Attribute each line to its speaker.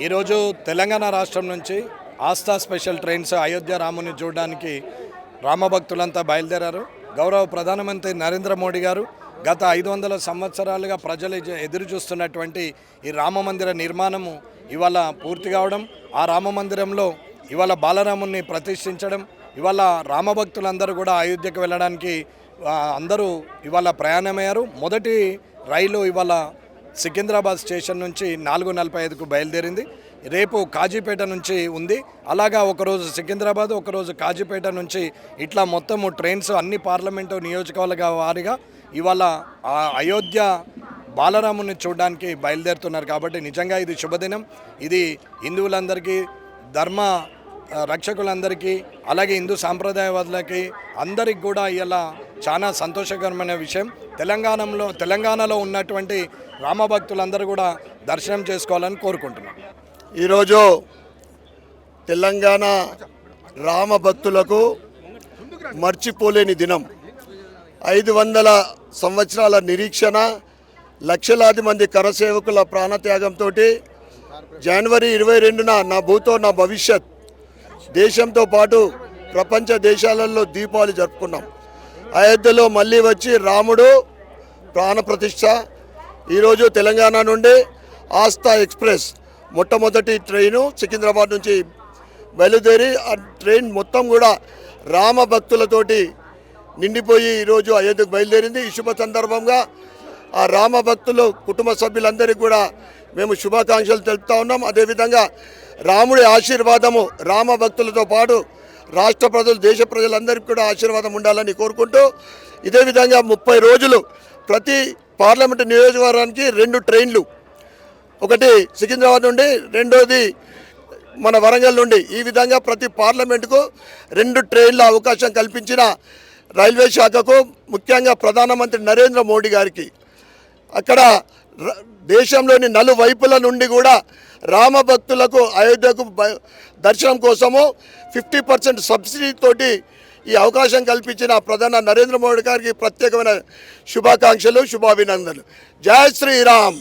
Speaker 1: ఈరోజు తెలంగాణ రాష్ట్రం నుంచి ఆస్థా స్పెషల్ ట్రైన్స్ అయోధ్య రాముని చూడడానికి రామభక్తులంతా బయలుదేరారు. గౌరవ ప్రధానమంత్రి నరేంద్ర మోడీ గారు గత 500 సంవత్సరాలుగా ప్రజలు ఎదురు చూస్తున్నటువంటి ఈ రామ మందిర నిర్మాణము ఇవాళ పూర్తి కావడం, ఆ రామ మందిరంలో ఇవాళ బాలరాముని ప్రతిష్ఠించడం, ఇవాళ రామభక్తులందరూ కూడా అయోధ్యకు వెళ్ళడానికి అందరూ ఇవాళ ప్రయాణమయ్యారు. మొదటి రైలు ఇవాళ సికింద్రాబాద్ స్టేషన్ నుంచి 4:45కు బయలుదేరింది. రేపు కాజీపేట నుంచి ఉంది. అలాగా ఒకరోజు సికింద్రాబాద్, ఒకరోజు కాజీపేట నుంచి ఇట్లా మొత్తము ట్రైన్స్ అన్ని పార్లమెంటు నియోజకవర్గ వారిగా ఇవాళ అయోధ్య బాలరాముని చూడడానికి బయలుదేరుతున్నారు. కాబట్టి నిజంగా ఇది శుభదినం. ఇది హిందువులందరికీ, ధర్మ రక్షకులందరికీ, అలాగే హిందూ సాంప్రదాయవాదులకి అందరికి కూడా ఇలా చాలా సంతోషకరమైన విషయం. తెలంగాణలో ఉన్నటువంటి రామభక్తులందరూ కూడా దర్శనం చేసుకోవాలని కోరుకుంటున్నాం.
Speaker 2: ఈరోజు తెలంగాణ రామ భక్తులకు మర్చిపోలేని దినం. 500 సంవత్సరాల నిరీక్షణ, లక్షలాది మంది కరసేవకుల ప్రాణత్యాగంతో జనవరి 22న నా భూతో నా భవిష్యత్ దేశంతో పాటు ప్రపంచ దేశాలలో దీపావళి జరుపుకున్నాం. అయోధ్యలో మళ్ళీ వచ్చి రాముడు ప్రాణప్రతిష్ఠ. ఈరోజు తెలంగాణ నుండి ఆస్థా ఎక్స్ప్రెస్ మొట్టమొదటి ట్రైను సికింద్రాబాద్ నుంచి బయలుదేరి ఆ ట్రైన్ మొత్తం కూడా రామ భక్తులతోటి నిండిపోయి ఈరోజు అయోధ్యకు బయలుదేరింది. ఈ శుభ సందర్భంగా ఆ రామ భక్తులు కుటుంబ సభ్యులందరికీ కూడా మేము శుభాకాంక్షలు తెలుపుతా ఉన్నాం. అదేవిధంగా రాముడి ఆశీర్వాదము రామ భక్తులతో పాటు రాష్ట్ర ప్రజలు, దేశ ప్రజలందరికీ కూడా ఆశీర్వాదం ఉండాలని కోరుకుంటూ, ఇదే విధంగా 30 రోజులు ప్రతి పార్లమెంటు నియోజకవర్గానికి 2 ట్రైన్లు, ఒకటి సికింద్రాబాద్ నుండి, రెండోది మన వరంగల్ నుండి, ఈ విధంగా ప్రతి పార్లమెంటుకు 2 ట్రైన్ల అవకాశం కల్పించిన రైల్వే శాఖకు, ముఖ్యంగా ప్రధానమంత్రి నరేంద్ర మోడీ గారికి, అక్కడ దేశంలోని నలువైపుల నుండి కూడా రామ భక్తులకు అయోధ్యకు దర్శనం కోసము 50% సబ్సిడీ తోటి ఈ అవకాశం కల్పించిన ప్రధాని నరేంద్ర మోడీ గారికి ప్రత్యేకమైన శుభాకాంక్షలు, శుభాభినందనలు. జై శ్రీరామ్.